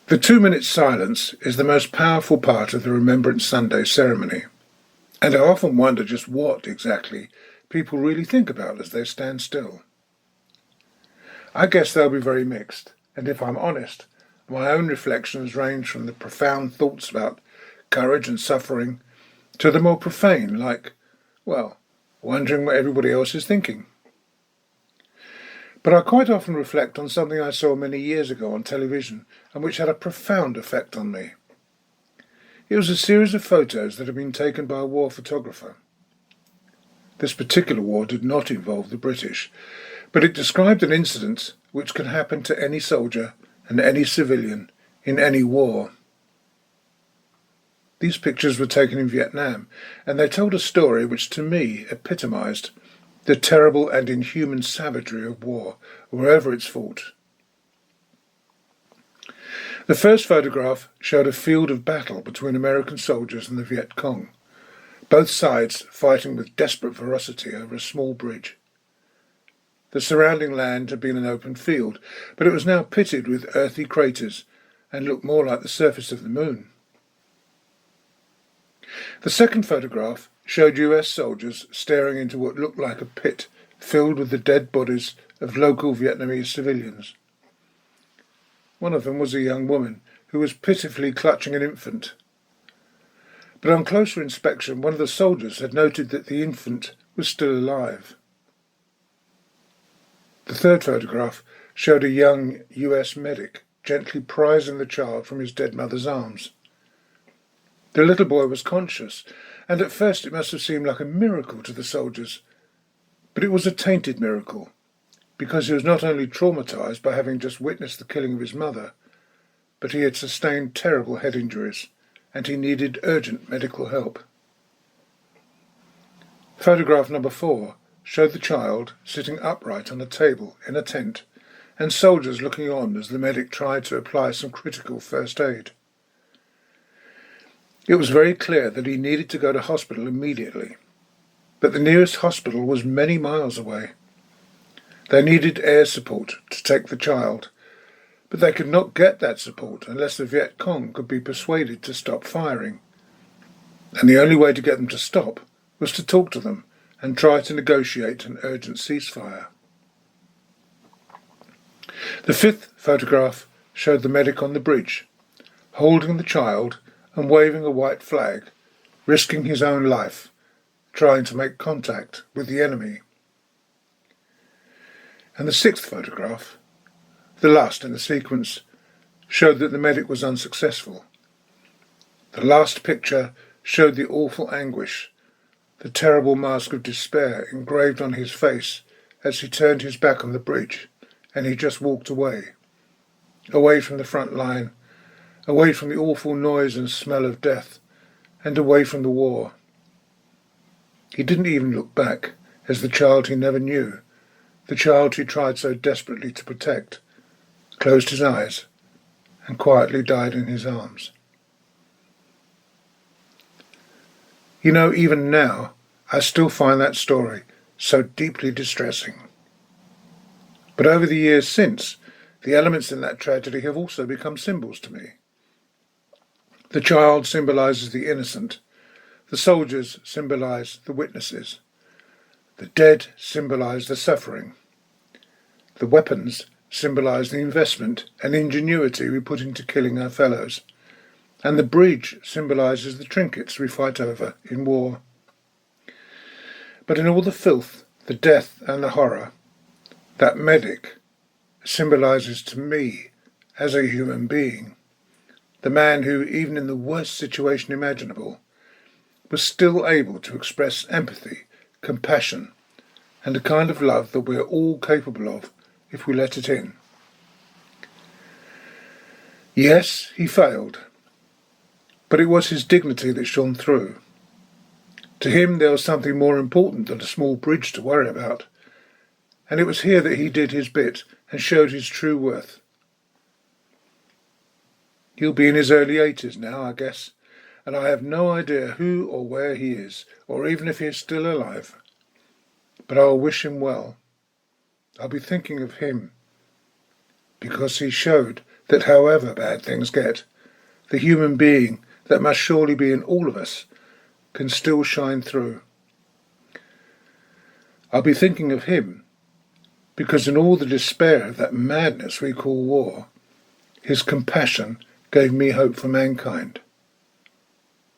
The 2-minute silence is the most powerful part of the Remembrance Sunday ceremony, and I often wonder just what exactly people really think about as they stand still. I guess they'll be very mixed, and if I'm honest, my own reflections range from the profound thoughts about courage and suffering to the more profane, like, well, wondering what everybody else is thinking. But I quite often reflect on something I saw many years ago on television and which had a profound effect on me. It was a series of photos that had been taken by a war photographer. This particular war did not involve the British, but it described an incident which can happen to any soldier and any civilian in any war. These pictures were taken in Vietnam, and they told a story which to me epitomised the terrible and inhuman savagery of war, wherever it's fought. The first photograph showed a field of battle between American soldiers and the Viet Cong, both sides fighting with desperate ferocity over a small bridge. The surrounding land had been an open field, but it was now pitted with earthy craters and looked more like the surface of the moon. The second photograph showed US soldiers staring into what looked like a pit filled with the dead bodies of local Vietnamese civilians. One of them was a young woman who was pitifully clutching an infant. But on closer inspection, one of the soldiers had noted that the infant was still alive. The third photograph showed a young US medic gently prizing the child from his dead mother's arms. The little boy was conscious, and at first it must have seemed like a miracle to the soldiers. But it was a tainted miracle, because he was not only traumatised by having just witnessed the killing of his mother, but he had sustained terrible head injuries, and he needed urgent medical help. Photograph number 4 showed the child sitting upright on a table in a tent, and soldiers looking on as the medic tried to apply some critical first aid. It was very clear that he needed to go to hospital immediately, but the nearest hospital was many miles away. They needed air support to take the child, but they could not get that support unless the Viet Cong could be persuaded to stop firing. And the only way to get them to stop was to talk to them and try to negotiate an urgent ceasefire. The fifth photograph showed the medic on the bridge, holding the child and waving a white flag, risking his own life, trying to make contact with the enemy. And the sixth photograph, the last in the sequence, showed that the medic was unsuccessful. The last picture showed the awful anguish, the terrible mask of despair engraved on his face as he turned his back on the bridge, and he just walked away from the front line, away from the awful noise and smell of death, and away from the war. He didn't even look back, as the child he never knew, the child he tried so desperately to protect, closed his eyes and quietly died in his arms. You know, even now, I still find that story so deeply distressing. But over the years since, the elements in that tragedy have also become symbols to me. The child symbolises the innocent. The soldiers symbolise the witnesses. The dead symbolise the suffering. The weapons symbolise the investment and ingenuity we put into killing our fellows. And the bridge symbolises the trinkets we fight over in war. But in all the filth, the death and the horror, that medic symbolises to me, as a human being, the man who, even in the worst situation imaginable, was still able to express empathy, compassion, and a kind of love that we are all capable of if we let it in. Yes, he failed, but it was his dignity that shone through. To him there was something more important than a small bridge to worry about, and it was here that he did his bit and showed his true worth. He'll be in his early 80s now, I guess, and I have no idea who or where he is, or even if he is still alive. But I'll wish him well. I'll be thinking of him, because he showed that however bad things get, the human being that must surely be in all of us can still shine through. I'll be thinking of him because in all the despair of that madness we call war, his compassion gave me hope for mankind.